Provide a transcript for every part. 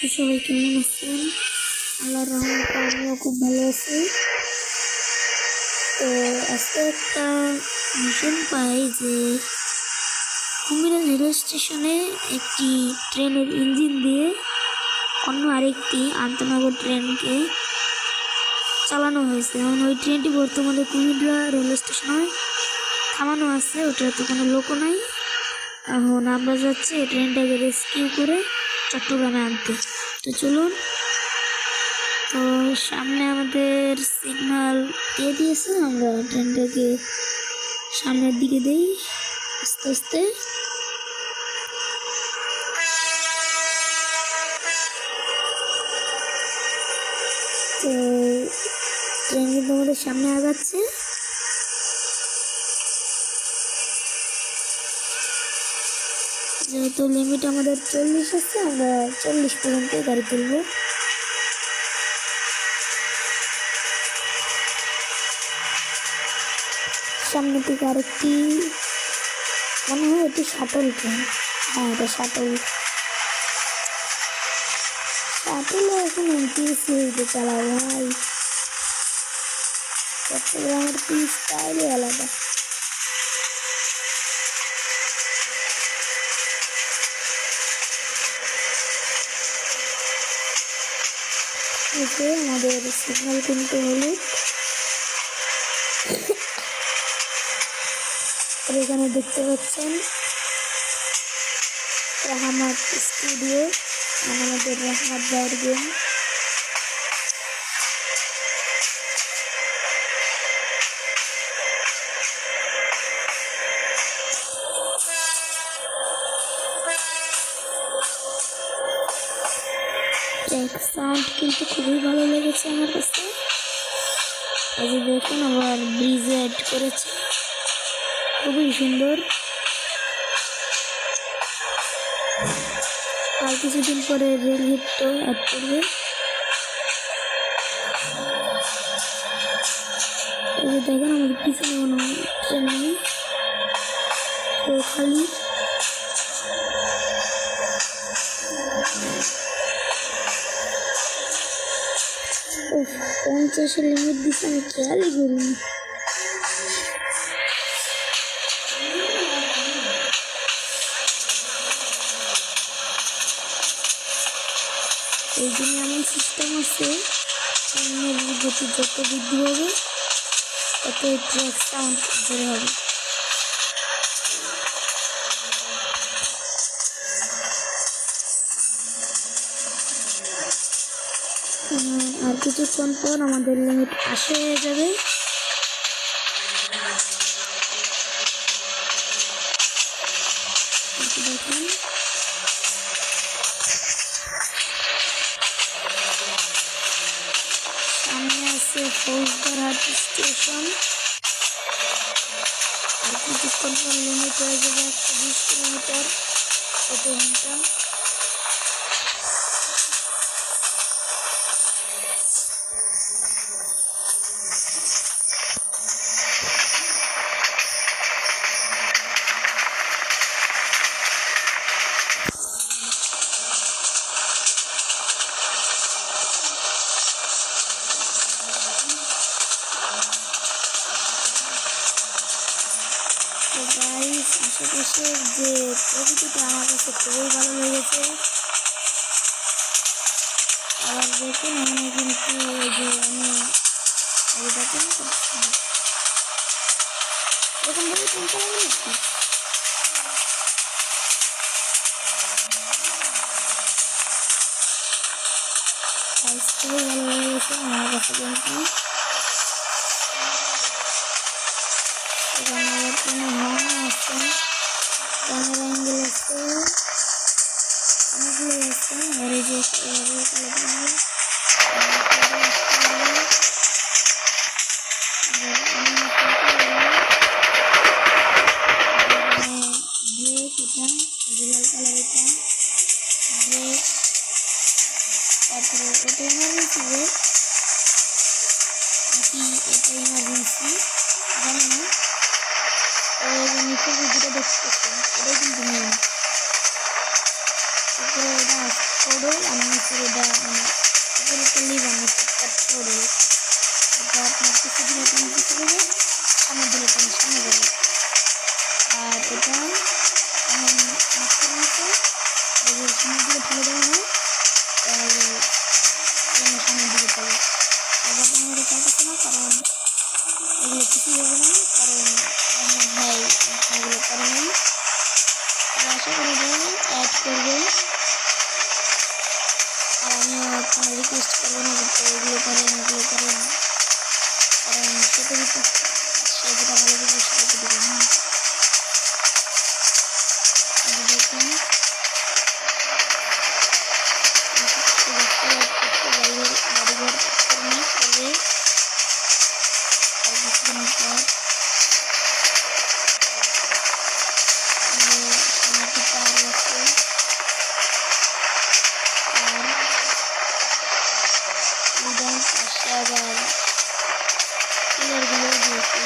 তো সবাই কেমন আছেন? আল্লাহর রহমতে আমিও খুব ভালো আছি। তো আজকে একটা মিশন পাই যে কুমিল্লা রেল স্টেশনে একটি ট্রেনের ইঞ্জিন দিয়ে অন্য আরেকটি আন্তনগর ট্রেনকে চালানো হয়েছে। এবং ওই ট্রেনটি বর্তমানে কুমিল্লা রেল স্টেশনে থামানো আছে, ওটাতে কোনো লোকও নাই। এখন আমরা যাচ্ছি এই ট্রেনটাকে রেস্কিউ করে চট্টগ্রামে আনতে। তো চলুন। তো সামনে আমাদের সিগন্যাল দিয়ে দিয়েছে, আমরা ট্রেনটাকে সামনের দিকে দেই আস্তে আস্তে। তো ট্রেন কিন্তু আমাদের সামনে আগাচ্ছে। যেহেতু লিমিট আমাদের 40 আছে, আমরা 40 পর্যন্ত গাড়ি তুলবো। সামনে থেকে আরেকটি মনে হয় এটি শাটল ট্রেন। হ্যাঁ, এটা শাটল। শাটলে এখন এমটিএসি চালাবো ভাই। চট্টগ্রামের কি স্টাইলই আলাদা। আমাদের সিগন্যাল কিন্তু হলুদ। এখানে দেখতে পাচ্ছেন রহমত স্টুডিও, আমাদের রহমত ভাইয়ের গেম। সাউন্ড কিন্তু খুবই ভালো লেগেছে আমার কাছে। এই যে দেখুন আবার ব্রিজ অ্যাড করেছে, খুবই সুন্দর। আর কিছুদিন পরে রেল হিটও অ্যাড করবে। এই যে দেখেন আমাদের পিছনে কোনো ট্রেন নেই, তো খালি। ও 50-এর লিমিট দিচ্ছে, আমি খেয়ালই করিনি। এই জন্য এমন সিস্টেম আছে, ট্রেনের গতি যত বৃদ্ধি হবে তত ট্র্যাক সাউন্ড জোরে হবে। আর কিছুক্ষণ পর আমাদের লিমিট 80 হয়ে যাবে। দেখুন সামনে আছে ফৌজদারহাট স্টেশন। আর কিছুক্ষণ পর লিমিট হয়ে যাবে 120 কিলোমিটার প্রতি ঘন্টা। তো গাইস, আশেপাশের যে প্রকৃতিটা আমার কাছে খুবই ভালো লেগেছে। আবার দেখুন এখানে কিন্তু এই যে আমি দেখেন এরকম ভাবে ট্রেন চালানো নাকি। গাইস খুবই ভালো লেগেছে আমার কাছে কিন্তু। এখানে আবার কোনো হর্ন আছে, ক্যামেরা অ্যাঙ্গেল আছে, অনেকগুলো আছে। আর এই যে এভাবে চালাতে ব্রেক, এটা লাল কালার, এটা ব্রেক। তারপরে এটা ইমার্জেন্সি ব্রেক নাকি এটা ইমার্জেন্সি জানি না। নিচে যেটা দেখতেছেন এটাই কিন্তু নিয়ম। তারপরে এটা রোডল আর নিচের এটা মানে উপরে করলেই বানাচ্ছি রোডল। এটা আপনার কিছু দিলে আপনি কিছু দেবে, সামনে দিলে আপনি সামনে দেবে। আর এটা আমার মাঝখানে আছে, এগুলো সামনের দিকে ঢেলে দেওয়া হয়, তাহলে সামনের দিকে চলে। এবার তোমার এটা চলতেছে না, কারণ এগুলো কিছুই হবে না, কারণ আমার ভাই এগুলো করে নাই। আশা করা যায় অ্যাড করবে, আর আমিও কোনো রিকোয়েস্ট করবো না যে এগুলো করেন এগুলো করেন, কারণ সে তো রিকোয়েস্ট সে যেটা ভালো বুঝবে সেটাকে দেবেন না। দেখুন বাড়িঘর করবে আর কিছুদিন পর আবার পিলারগুলো দিয়েছি।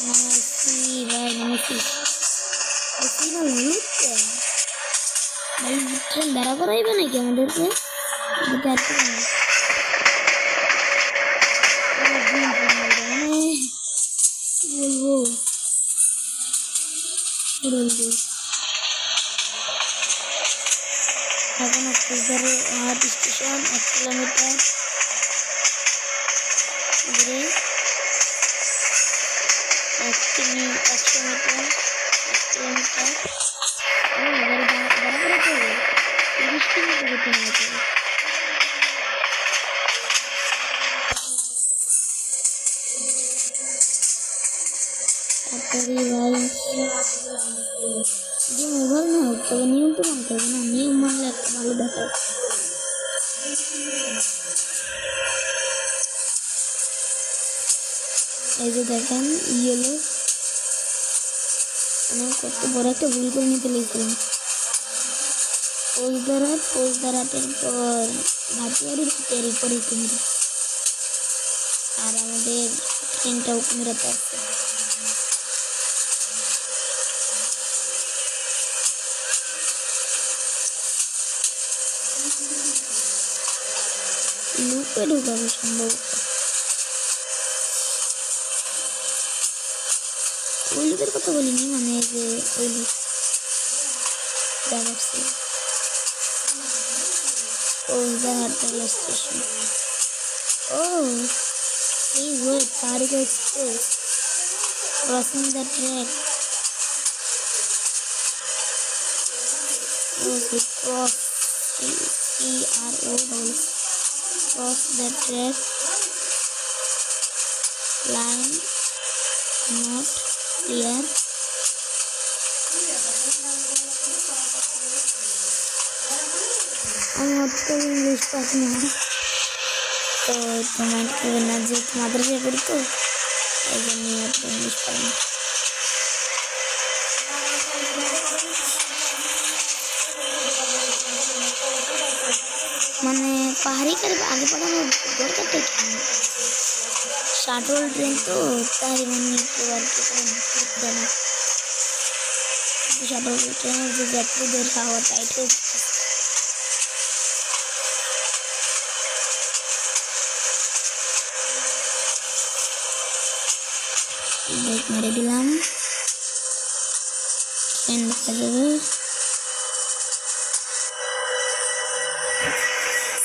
নামাচ্ছি ভাই, নামাচ্ছি ভাই, নামাচ্ছি ভাই। ট্রেন দাঁড়া করাইবে নাকি আমাদেরকে? বলবো এখন ধরে হাট স্টেশন 1 কিলোমিটার দূরে, 100 মিটার 1 কিলোমিটার। দাঁড়া করাতে হবে 30 কিলোমিটার যেতে হবে। তাড়াতাড়ি ভাই, গেম ওভার না হোক, তবে নিয়ম তো মানতে হবে না, নিয়ম মানলে একটা ভালো দেখায়। এই যে দেখেন ইয়েলো, আমি কত বড় একটা ভুল করে নিতে লেগেছিলাম। পোস্ট পর ভাটিয়ারির পরে কুমিরা, আর আমাদের ট্রেনটাও কুমিরাতে আসছে। লুপে ঢুকাবে সম্ভব, ওই লুপের কথা বলিনি, মানে যে ওই লুপ যাচ্ছে রেল স্টেশন। ও please wait, Tariq Express crossing the track. Cross CRO cross the track line not clear. আমি অতটা ইংলিশ পারি না, তো তোমার করবে না, যে তোমাদের সে করি তো এই জন্য অতটা ইংলিশ পারি না। মানে পাহাড়ি করে আগে পাঠানোর দরকারটা কি, শাটল ট্রেন তো তাই মানে কেউ আর কি করতে না। শাটল ট্রেনের যে যাত্রীদের হাওয়া টাইট হয়ে ব্রেক মেরে দিলাম, ট্রেন দেখা যাবে।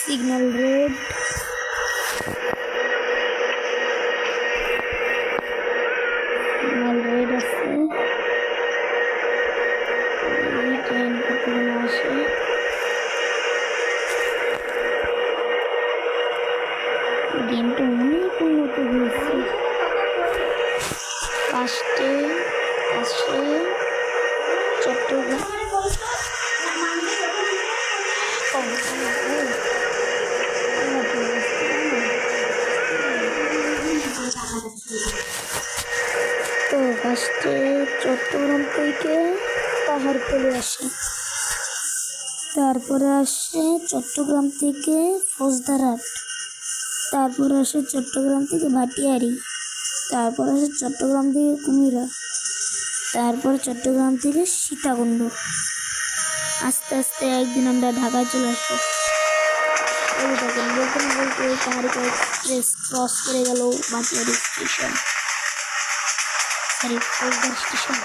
সিগন্যাল রেড, সিগন্যাল রেড আছে, ট্রেন কতগুলো আসে। গেমটা অনেক উন্নত হয়েছে, ফার্স্টে লাস্টে চট্টগ্রাম থেকে পাহাড়তলি আসে, তারপরে আসে চট্টগ্রাম থেকে ফৌজদারহাট, তারপরে আসে চট্টগ্রাম থেকে ভাটিয়ারি, তারপর আসে চট্টগ্রাম থেকে কুমিরা, তারপরে চট্টগ্রাম থেকে সীতাকুণ্ড। আস্তে আস্তে একদিন আমরা ঢাকায় চলে আসবো। বলতে না বলতে তাহারিকা এক্সপ্রেস ক্রস করে গেল Bhatiari station, sorry Faujdar station.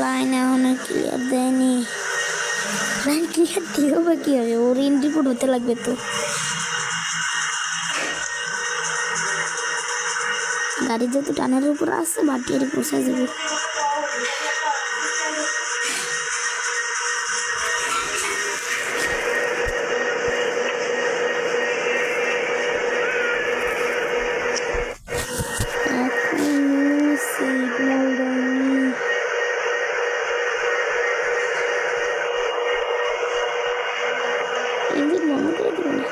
Line এখনো ক্লিয়ার দেয়নি, লাইন ক্লিয়ার দিলেও বা কি হবে, ওর রিপোর্ট হতে লাগবে তো। গাড়ি যেহেতু টানের উপর আসছে ভাটিয়ারি পৌঁছা যাবে। সিগন্যাল দেয়নি, ইঞ্জিন বন্ধ করে দেবে না।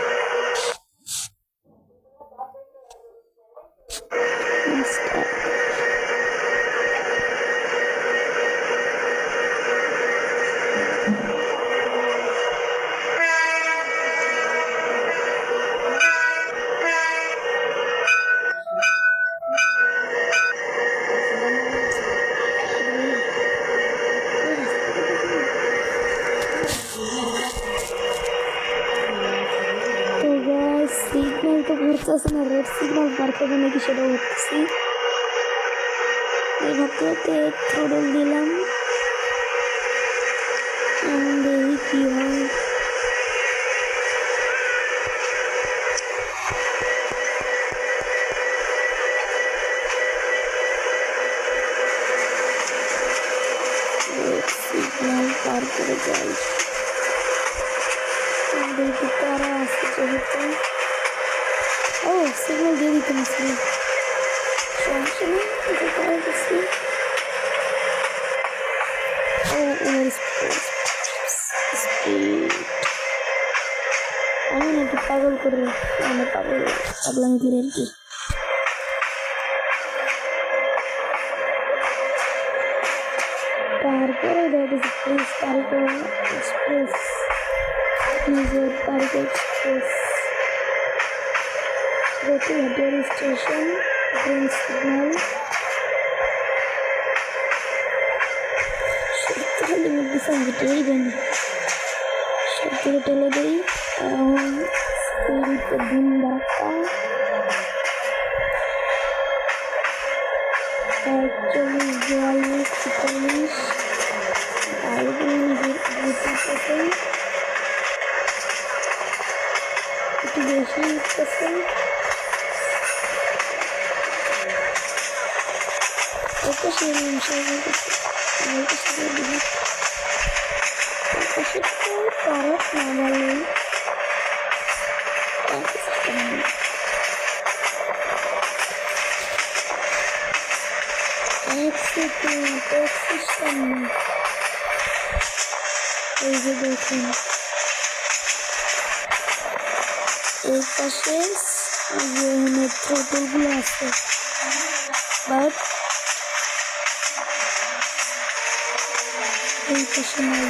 সিগন্যাল তো ঘুরতেছে না, রেড সিগন্যাল পার করবো নাকি সেটাও ভাবতেছি। এই ভাবতে ভাবতে থ্রোটল দিলাম, দেখি কি হয়। সিগন্যাল পার করে যাই, দেখি তারা আসছে যেহেতু। ও সিগন্যাল দিয়ে দিতে পারছি, সমস্যা নেই, করা গেছি। ও ওর স্পিড আমি না একটু পাগল করে, মানে পাগলামি করে আর কি। তারপরে দেখেছি প্লিজ তারিকা এক্সপ্রেস, নিজের Tarika express Bhatiari station, green signal. সত্যি লিমিট দিচ্ছে আমি হেঁটেই জানি, সত্যি টেলে দিই। এখন স্পিরিতে দিন বার্তা 41, 42, 43, একটু বেশি উঠতেছে। একটা সেই নিমিশে খরচ না বললেই সিস্টেম নেই। এই যে দেখুন এই পাশে থ্রোটলগুলো আছে, বাট এই পাশে নাই।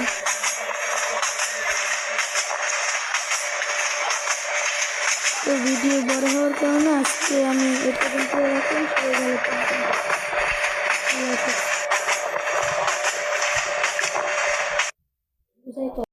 তো ভিডিও বড় হওয়ার কারণে আজকে আমি এটা কিন্তু রাখলাম, সবাই ভালো থাকবেন।